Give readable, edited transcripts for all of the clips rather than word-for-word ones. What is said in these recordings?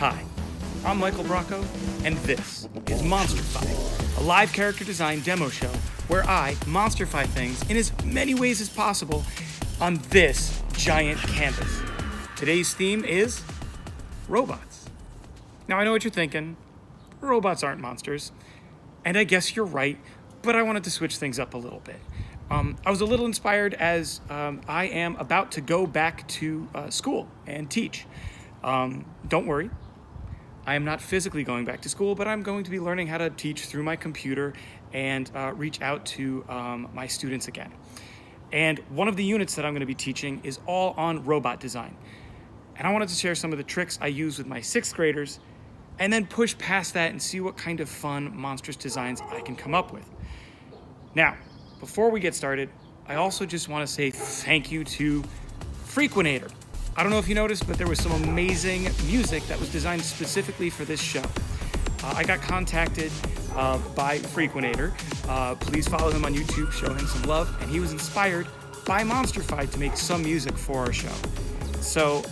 Hi, I'm Michael Bracco, and this is Monsterfy, a live character design demo show where I monsterfy things in as many ways as possible on this giant canvas. Today's theme is robots. Now, I know what you're thinking. Robots aren't monsters. And I guess you're right, but I wanted to switch things up a little bit. I was a little inspired as I am about to go back to school and teach. Don't worry, I am not physically going back to school, but I'm going to be learning how to teach through my computer and reach out to my students again. And one of the units that I'm going to be teaching is all on robot design. And I wanted to share some of the tricks I use with my 6th graders and then push past that and see what kind of fun, monstrous designs I can come up with. Now, before we get started, I also just want to say thank you to Frequinator. I don't know if you noticed, but there was some amazing music that was designed specifically for this show. I got contacted by Frequinator. Please follow him on YouTube, show him some love, and he was inspired by Monsterfy to make some music for our show. So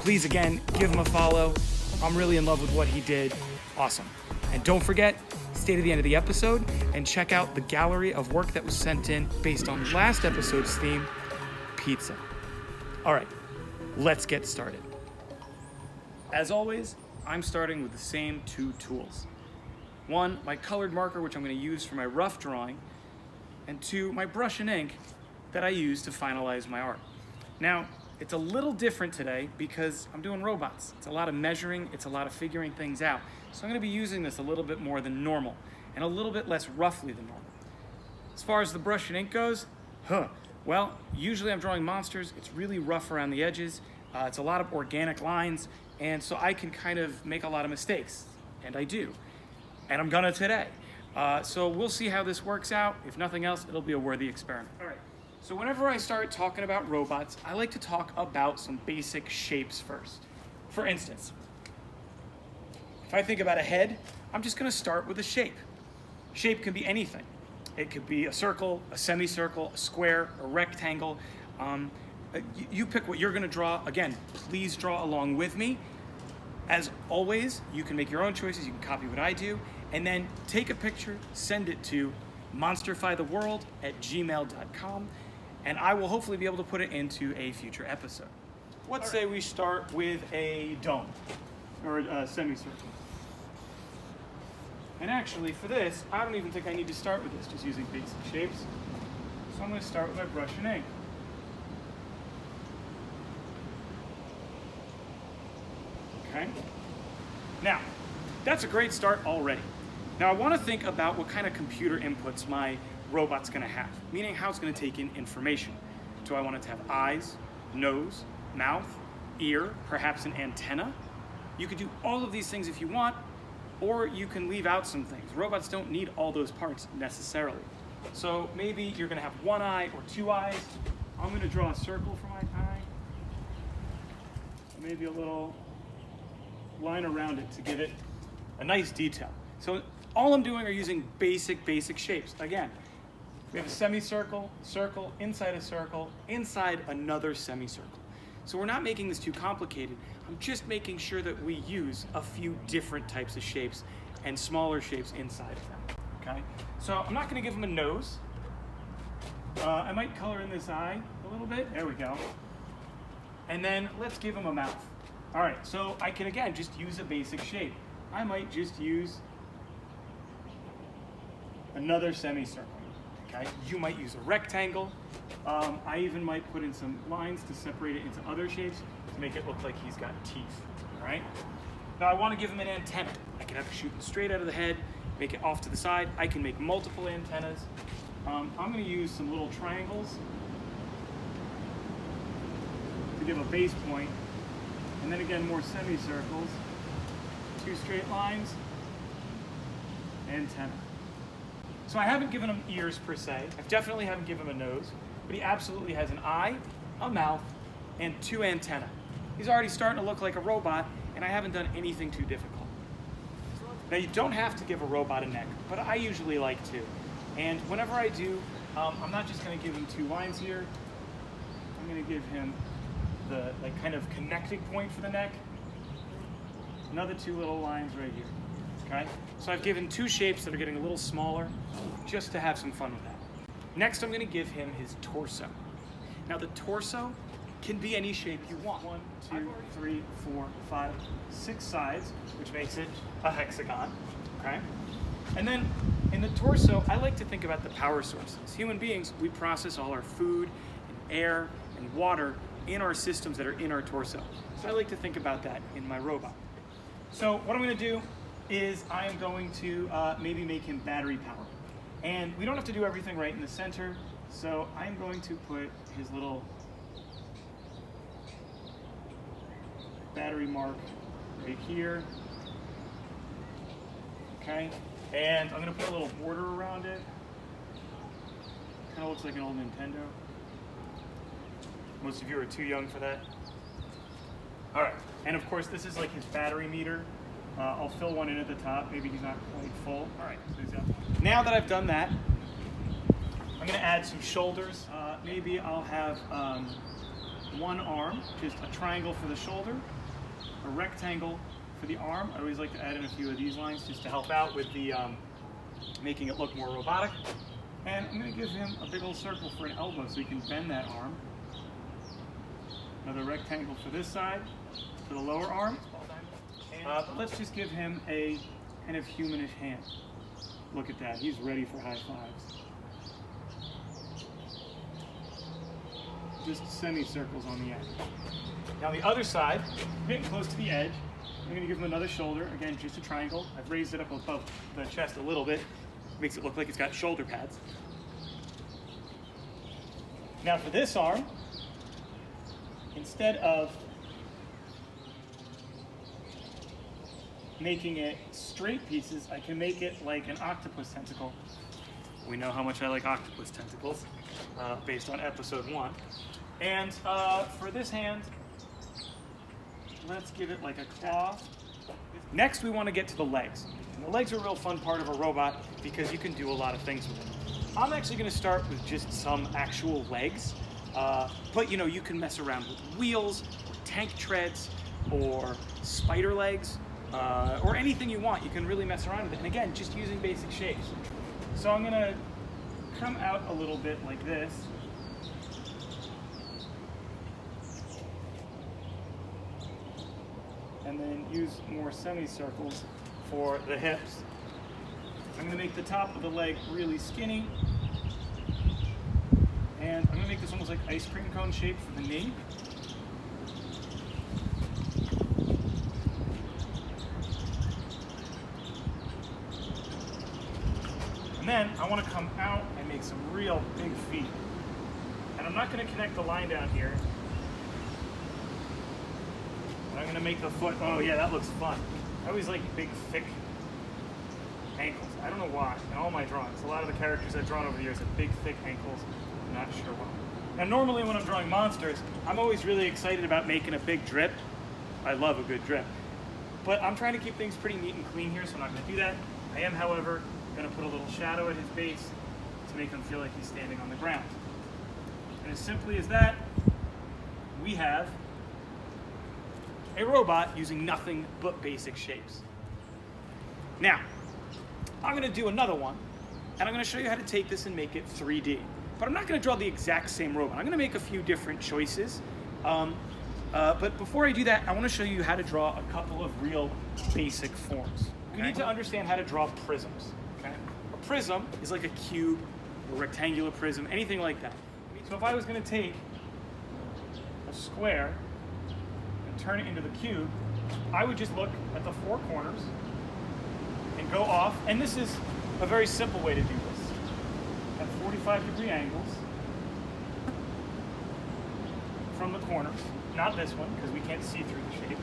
please, again, give him a follow. I'm really in love with what he did. Awesome. And don't forget, stay to the end of the episode and check out the gallery of work that was sent in based on last episode's theme, pizza. All right, let's get started. As always, I'm starting with the same 2 tools. 1, my colored marker, which I'm going to use for my rough drawing, and 2, my brush and ink that I use to finalize my art. Now, it's a little different today because I'm doing robots. It's a lot of measuring, it's a lot of figuring things out. So I'm going to be using this a little bit more than normal and a little bit less roughly than normal. As far as the brush and ink goes, well, usually I'm drawing monsters. It's really rough around the edges. It's a lot of organic lines, and so I can kind of make a lot of mistakes, and I do. And I'm gonna today. So we'll see how this works out. If nothing else, it'll be a worthy experiment. All right. So whenever I start talking about robots, I like to talk about some basic shapes first. For instance, if I think about a head, I'm just gonna start with a shape. Shape can be anything. It could be a circle, a semicircle, a square, a rectangle. You pick what you're gonna draw. Again, please draw along with me. As always, you can make your own choices. You can copy what I do, and then take a picture, send it to monsterfytheworld@gmail.com, and I will hopefully be able to put it into a future episode. Let's say we start with a dome, or a semicircle. And actually, for this, I don't even think I need to start with this, just using basic shapes. So I'm going to start with my brush and ink. Okay? Now, that's a great start already. Now I want to think about what kind of computer inputs my robot's going to have, meaning how it's going to take in information. Do I want it to have eyes, nose, mouth, ear, perhaps an antenna? You could do all of these things if you want, or you can leave out some things. Robots don't need all those parts necessarily. So maybe you're going to have 1 eye or 2 eyes. I'm going to draw a circle for my eye. Maybe a little line around it to give it a nice detail. So all I'm doing are using basic shapes. Again, we have a semicircle, circle, inside a circle, inside another semicircle. So we're not making this too complicated. I'm just making sure that we use a few different types of shapes and smaller shapes inside of them, okay? So I'm not gonna give him a nose. I might color in this eye a little bit. There we go. And then let's give him a mouth. All right, so I can, again, just use a basic shape. I might just use another semicircle, okay? You might use a rectangle. I even might put in some lines to separate it into other shapes to make it look like he's got teeth, all right? Now I want to give him an antenna. I can have it shooting straight out of the head, make it off to the side. I can make multiple antennas. I'm going to use some little triangles to give a base point. And then again, more semicircles, 2 straight lines, antenna. So I haven't given him ears per se. I definitely haven't given him a nose, but he absolutely has an eye, a mouth, and 2 antennae. He's already starting to look like a robot, and I haven't done anything too difficult. Now you don't have to give a robot a neck, but I usually like to. And whenever I do, I'm not just gonna give him 2 lines here. I'm gonna give him the kind of connecting point for the neck. another 2 little lines right here, okay? So I've given 2 shapes that are getting a little smaller just to have some fun with that. Next, I'm gonna give him his torso. Now the torso can be any shape you want. 1, 2, 3, 4, 5, 6 sides, which makes it a hexagon, okay? And then in the torso, I like to think about the power sources. Human beings, we process all our food and air and water in our systems that are in our torso. So I like to think about that in my robot. So what I'm gonna do is I am going to maybe make him battery powered. And we don't have to do everything right in the center, so I'm going to put his little battery mark right here. Okay, and I'm gonna put a little border around it. Kind of looks like an old Nintendo. Most of you are too young for that. All right, and of course this is like his battery meter. I'll fill one in at the top. Maybe he's not quite full. All right, so he's got. Now that I've done that, I'm gonna add some shoulders. Maybe I'll have one arm, just a triangle for the shoulder, a rectangle for the arm. I always like to add in a few of these lines just to help out with the making it look more robotic. And I'm gonna give him a big old circle for an elbow so he can bend that arm. Another rectangle for this side, for the lower arm. But let's just give him a kind of humanish hand. Look at that, he's ready for high fives. Just semicircles on the edge. Now the other side, getting close to the edge, I'm gonna give him another shoulder. Again, just a triangle. I've raised it up above the chest a little bit. Makes it look like it's got shoulder pads. Now for this arm, instead of making it straight pieces, I can make it like an octopus tentacle. We know how much I like octopus tentacles, based on episode 1. And for this hand, let's give it like a claw. Next, we want to get to the legs. And the legs are a real fun part of a robot because you can do a lot of things with it. I'm actually going to start with just some actual legs, but you know, you can mess around with wheels, or tank treads, or spider legs, or anything you want. You can really mess around with it. And again, just using basic shapes. So I'm going to come out a little bit like this. And then use more semicircles for the hips. I'm going to make the top of the leg really skinny. And I'm going to make this almost like ice cream cone shape for the knee. And then I want to come out and make some real big feet. And I'm not going to connect the line down here. I'm gonna make the foot, oh yeah, that looks fun. I always like big, thick ankles. I don't know why, in all my drawings. A lot of the characters I've drawn over the years have big, thick ankles. I'm not sure why. Now normally when I'm drawing monsters, I'm always really excited about making a big drip. I love a good drip. But I'm trying to keep things pretty neat and clean here, so I'm not gonna do that. I am, however, gonna put a little shadow at his base to make him feel like he's standing on the ground. And as simply as that, we have a robot using nothing but basic shapes. Now, I'm gonna do another one, and I'm gonna show you how to take this and make it 3D. But I'm not gonna draw the exact same robot. I'm gonna make a few different choices. But before I do that, I wanna show you how to draw a couple of real basic forms. You need to understand how to draw prisms, okay? A prism is like a cube, a rectangular prism, anything like that. So if I was gonna take a square, turn it into the cube, I would just look at the 4 corners and go off, and this is a very simple way to do this. At 45-degree angles from the corners, not this one, because we can't see through the shape.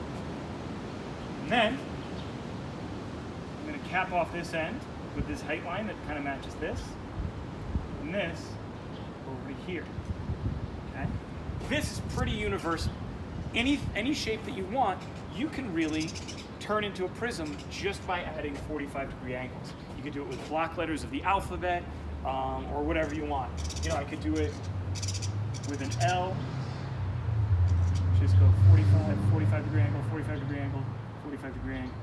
And then, I'm gonna cap off this end with this height line that kind of matches this, and this over to here, okay? This is pretty universal. Any shape that you want, you can really turn into a prism just by adding 45-degree angles. You can do it with block letters of the alphabet, or whatever you want. You know, I could do it with an L, just go 45-degree angle, 45-degree angle, 45-degree angle.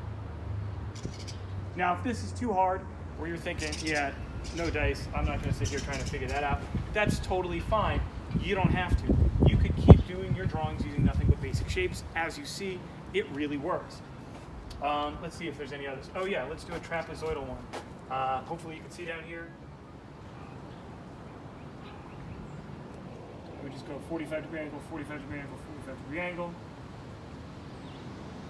Now, if this is too hard, or you're thinking, yeah, no dice, I'm not going to sit here trying to figure that out, that's totally fine. You don't have to. You could keep doing your drawings using nothing but basic shapes. As you see, it really works. Let's see if there's any others. Oh yeah, let's do a trapezoidal one. Hopefully you can see down here. We just go 45-degree angle, 45-degree angle, 45-degree angle.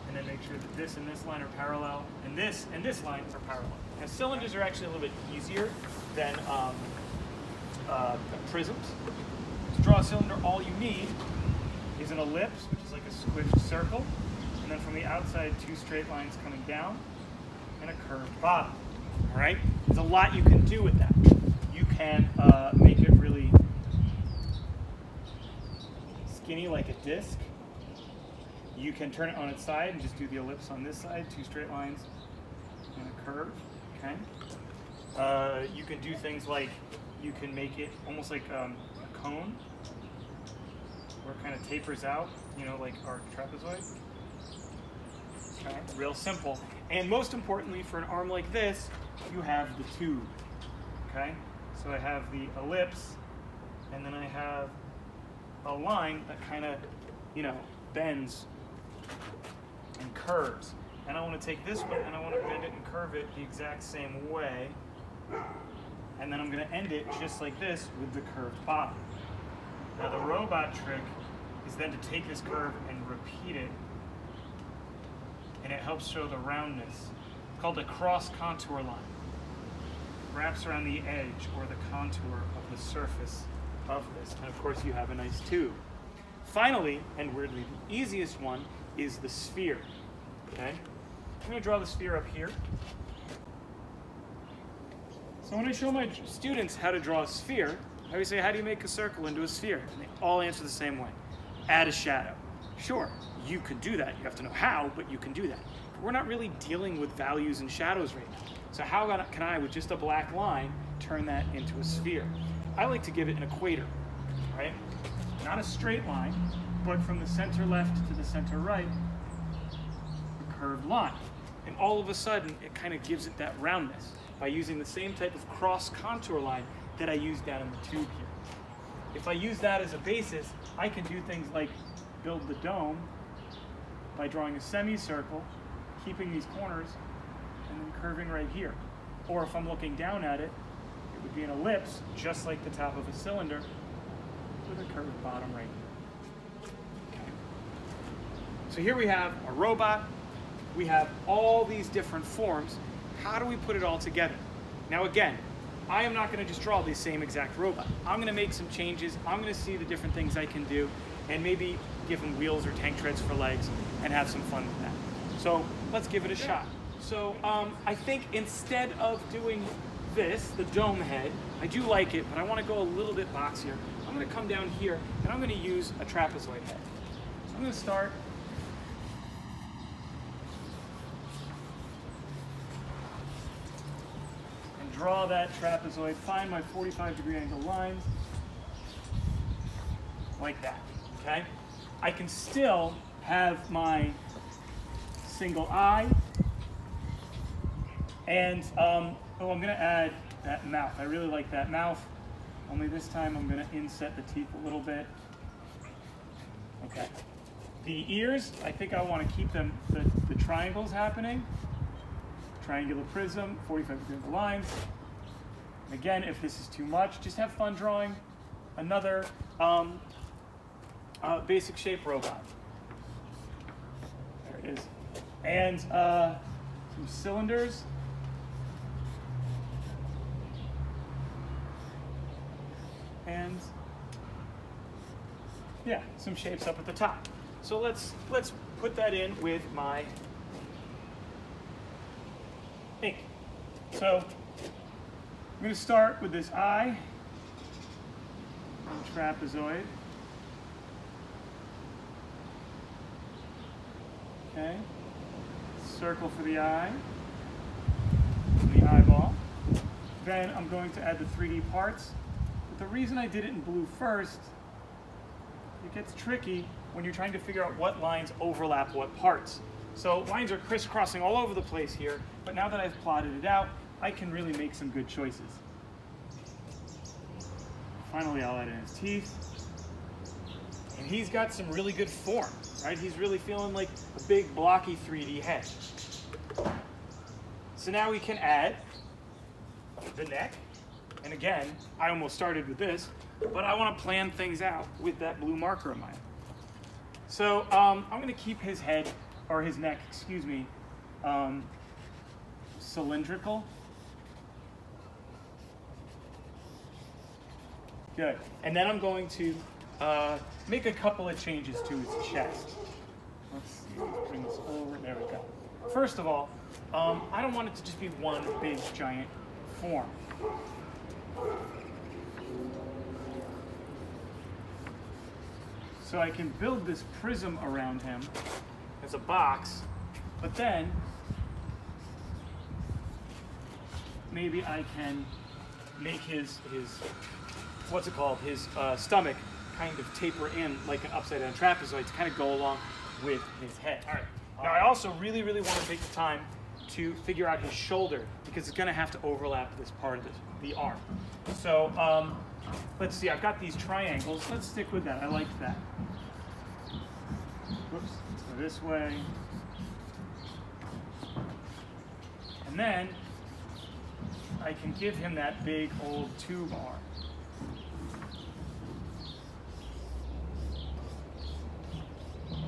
And then make sure that this and this line are parallel, and this line are parallel. Now cylinders are actually a little bit easier than prisms. To draw a cylinder, all you need is an ellipse, which is like a squished circle, and then from the outside, 2 straight lines coming down, and a curved bottom. All right? There's a lot you can do with that. You can make it really skinny like a disc. You can turn it on its side and just do the ellipse on this side, 2 straight lines and a curve, okay? You can do things like, you can make it almost like a cone, where it kind of tapers out, you know, like our trapezoid. Okay, real simple. And most importantly, for an arm like this, you have the tube, okay? So I have the ellipse, and then I have a line that kind of, you know, bends and curves. And I want to take this one and I want to bend it and curve it the exact same way. And then I'm going to end it just like this with the curved bottom. Now the robot trick is then to take this curve and repeat it. And it helps show the roundness. It's called a cross contour line. It wraps around the edge or the contour of the surface of this. And of course you have a nice tube. Finally, and weirdly the easiest one, is the sphere. Okay? I'm going to draw the sphere up here. So when I show my students how to draw a sphere, I always say, how do you make a circle into a sphere? And they all answer the same way. Add a shadow. Sure, you could do that. You have to know how, but you can do that. But we're not really dealing with values and shadows right now. So how can I, with just a black line, turn that into a sphere? I like to give it an equator, right? Not a straight line, but from the center left to the center right, a curved line. And all of a sudden, it kind of gives it that roundness by using the same type of cross contour line that I used down in the tube here. If I use that as a basis, I can do things like build the dome by drawing a semicircle, keeping these corners, and then curving right here. Or if I'm looking down at it, it would be an ellipse, just like the top of a cylinder, with a curved bottom right here. Okay. So here we have a robot. We have all these different forms. How do we put it all together? Now again, I am not going to just draw the same exact robot. I'm going to make some changes. I'm going to see the different things I can do and maybe give them wheels or tank treads for legs and have some fun with that. So let's give it a shot. So I think instead of doing this, the dome head, I do like it, but I want to go a little bit boxier. I'm going to come down here and I'm going to use a trapezoid head. So I'm going to start and draw that trapezoid, find my 45-degree angle lines, like that, okay? I can still have my single eye, and I'm going to add that mouth. I really like that mouth, only this time I'm going to inset the teeth a little bit. Okay. The ears, I think I want to keep them, the triangles happening. Triangular prism, 45-degree angle lines. Again, if this is too much, just have fun drawing another basic shape robot. There it is. And some cylinders. And yeah, some shapes up at the top. So let's put that in with my ink. So I'm going to start with this eye and trapezoid. Okay, circle for the eye, and the eyeball. Then I'm going to add the 3D parts. But the reason I did it in blue first, it gets tricky when you're trying to figure out what lines overlap what parts. So lines are crisscrossing all over the place here, but now that I've plotted it out, I can really make some good choices. Finally, I'll add in his teeth. And he's got some really good form, right? He's really feeling like a big blocky 3D head. So now we can add the neck. And again, I almost started with this, but I want to plan things out with that blue marker of mine. So I'm going to keep his head, or his neck, excuse me, cylindrical. Good. And then I'm going to make a couple of changes to his chest. Let's see, let's bring this over. There we go. First of all, I don't want it to just be one big giant form. So I can build this prism around him as a box, but then maybe I can make his what's it called, his stomach kind of taper in like an upside down trapezoid to kind of go along with his head. All right. Now I also really want to take the time to figure out his shoulder because it's going to have to overlap this part of the arm. So let's see, I've got these triangles. Let's stick with that. I like that. Whoops, let's go this way. And then I can give him that big old tube arm.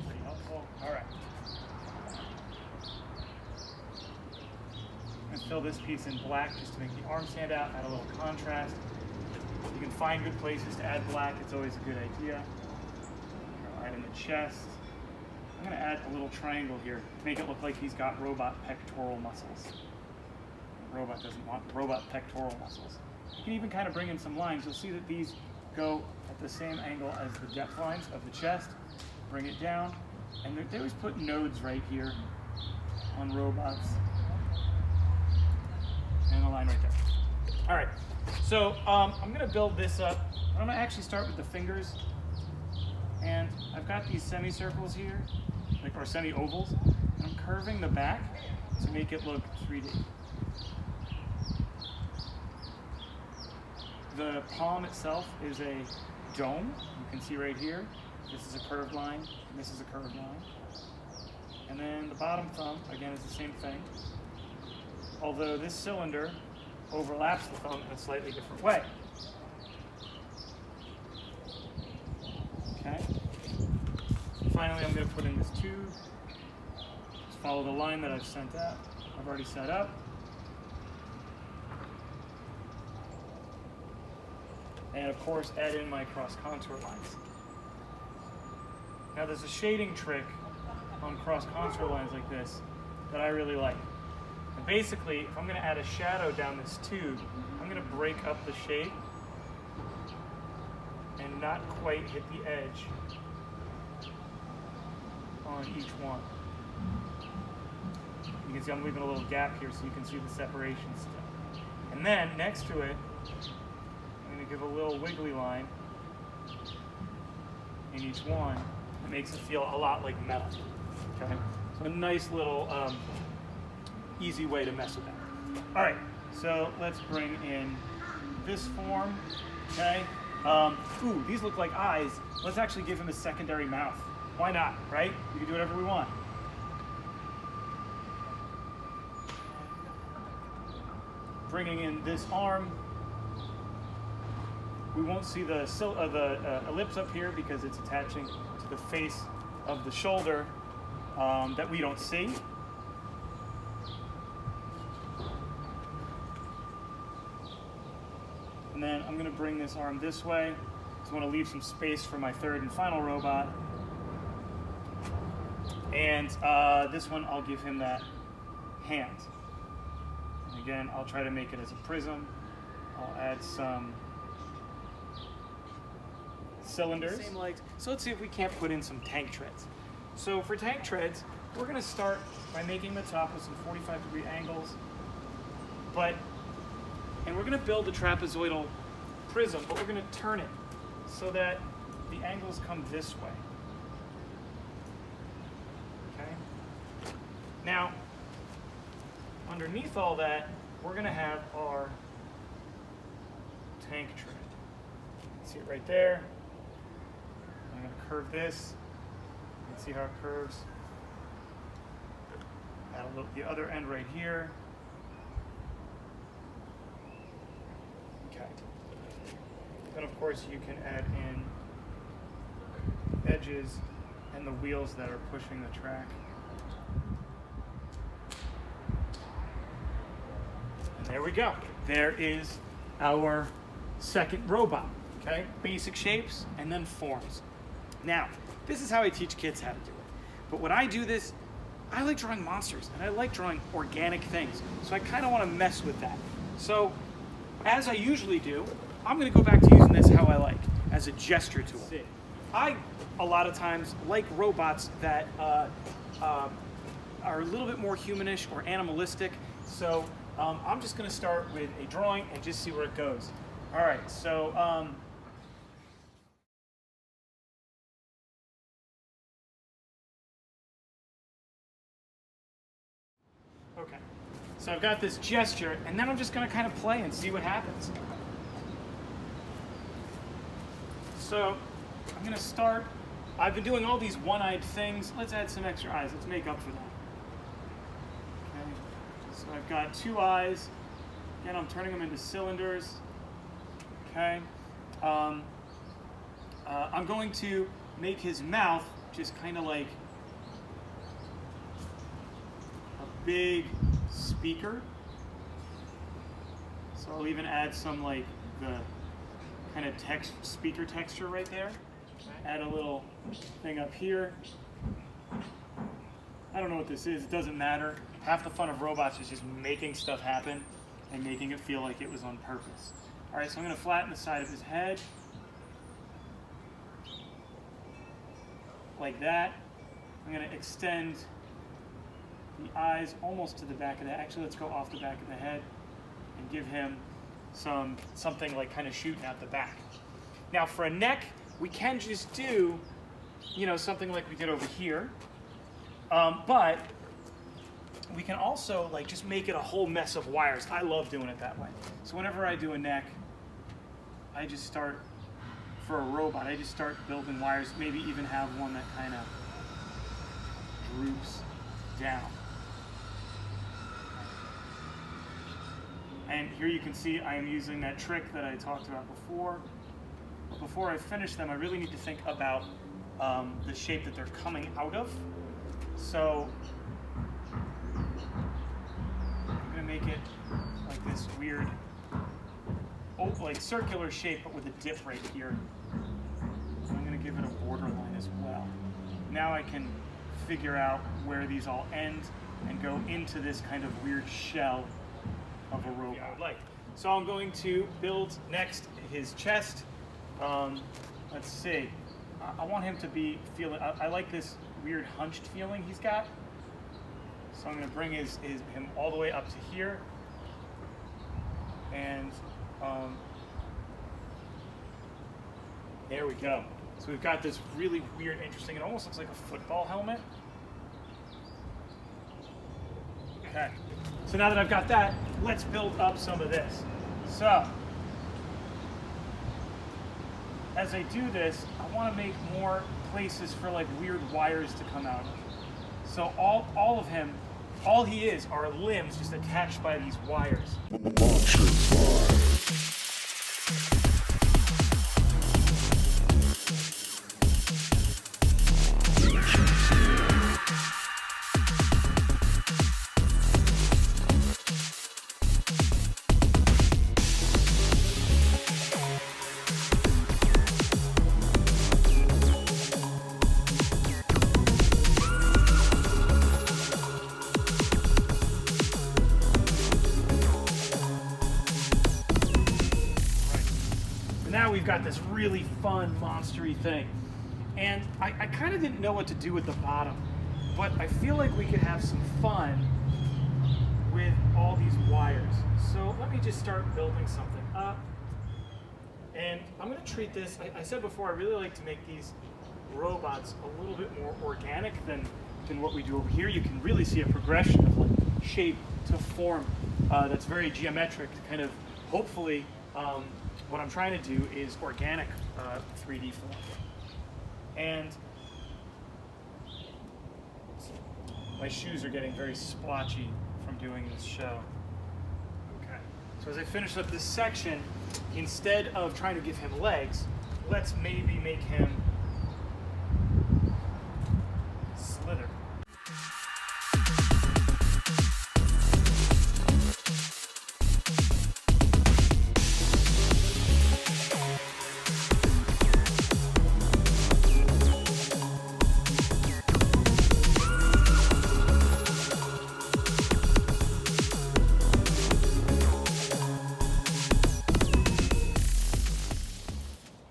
Pretty helpful. All right. I'm gonna fill this piece in black just to make the arm stand out, add a little contrast. You can find good places to add black. It's always a good idea. I'll add in the chest. I'm going to add a little triangle here, make it look like he's got robot pectoral muscles. The robot doesn't want robot pectoral muscles. You can even kind of bring in some lines. You'll see that these go at the same angle as the depth lines of the chest. Bring it down, and they always put nodes right here on robots. And a line right there. All right, so I'm going to build this up. I'm going to actually start with the fingers. And I've got these semicircles here, or semi-ovals, and I'm curving the back to make it look 3D. The palm itself is a dome. You can see right here. This is a curved line, and this is a curved line. And then the bottom thumb, again, is the same thing. Although this cylinder overlaps the thumb in a slightly different way. Okay. Finally, I'm going to put in this tube. Just follow the line that I've sent out. I've already set up. And of course, add in my cross contour lines. Now, there's a shading trick on cross contour lines like this that I really like. And basically, if I'm going to add a shadow down this tube, I'm going to break up the shape and not quite hit the edge on each one. You can see I'm leaving a little gap here so you can see the separation still. And then next to it, I'm going to give a little wiggly line in each one that makes it feel a lot like metal. Okay? So a nice little easy way to mess with that. All right, so let's bring in this form. Okay? Ooh, these look like eyes. Let's actually give him a secondary mouth. Why not, right? We can do whatever we want. Bringing in this arm. We won't see the ellipse up here because it's attaching to the face of the shoulder that we don't see. And then I'm going to bring this arm this way. So I want to leave some space for my third and final robot. And this one, I'll give him that hand. And again, I'll try to make it as a prism. I'll add some cylinders. Same legs. So let's see if we can't put in some tank treads. So for tank treads, we're going to start by making the top with some 45-degree angles. And we're going to build a trapezoidal prism, but we're going to turn it so that the angles come this way. Okay? Now, underneath all that, we're gonna have our tank tread. See it right there. I'm gonna curve this. You can see how it curves. Add a little, the other end right here. Okay. Then of course you can add in edges and the wheels that are pushing the track. And there we go. There is our second robot. Okay, basic shapes and then forms. Now, this is how I teach kids how to do it. But when I do this, I like drawing monsters and I like drawing organic things. So I kind of want to mess with that. So as I usually do, I'm going to go back to using this how I like, as a gesture tool. I, a lot of times, like robots that are a little bit more humanish or animalistic. So I'm just going to start with a drawing and just see where it goes. All right, so okay, so I've got this gesture, and then I'm just going to kind of play and see what happens. So I'm going to start. I've been doing all these one-eyed things. Let's add some extra eyes. Let's make up for that. Okay, so I've got 2 eyes. Again, I'm turning them into cylinders. Okay. I'm going to make his mouth just kind of like a big speaker. So I'll even add some like the kind of speaker texture right there. Add a little thing up here. I don't know what this is. It doesn't matter. Half the fun of robots is just making stuff happen and making it feel like it was on purpose. All right, so I'm going to flatten the side of his head. Like that. I'm going to extend the eyes almost to the back of the head. Actually, let's go off the back of the head and give him something like kind of shooting out the back. Now for a neck, we can just do, you know, something like we did over here. But we can also like just make it a whole mess of wires. I love doing it that way. So whenever I do a neck, I just start, for a robot, I just start building wires, maybe even have one that kind of droops down. And here you can see I am using that trick that I talked about before. But before I finish them, I really need to think about the shape that they're coming out of. So I'm going to make it like this weird, like circular shape, but with a dip right here. So I'm going to give it a border line as well. Now I can figure out where these all end and go into this kind of weird shell of a robot. So I'm going to build next his chest. Let's see. I want him to be feeling. I like this weird hunched feeling he's got. So I'm going to bring him all the way up to here, and there we go. So we've got this really weird, interesting. It almost looks like a football helmet. Okay. So now that I've got that, let's build up some of this. So as I do this, I want to make more places for like weird wires to come out of. So all of him, all he is are limbs just attached by these wires. Now we've got this really fun monstery thing. And I kind of didn't know what to do with the bottom, but I feel like we could have some fun with all these wires. So let me just start building something up. And I'm going to treat this, I said before, I really like to make these robots a little bit more organic than than what we do over here. You can really see a progression of like shape to form that's very geometric, kind of hopefully what I'm trying to do is organic 3D form. And my shoes are getting very splotchy from doing this show. Okay, so as I finish up this section, instead of trying to give him legs, let's maybe make him slither.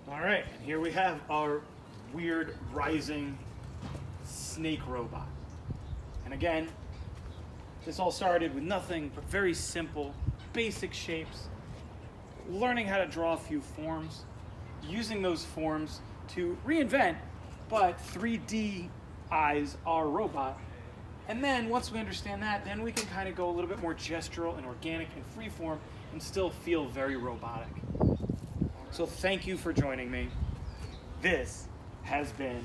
Alright, and here we have our weird rising snake robot. And again, this all started with nothing but very simple, basic shapes, learning how to draw a few forms, using those forms to reinvent, but 3D-ize our robot. And then once we understand that, then we can kind of go a little bit more gestural and organic and freeform and still feel very robotic. So thank you for joining me. This has been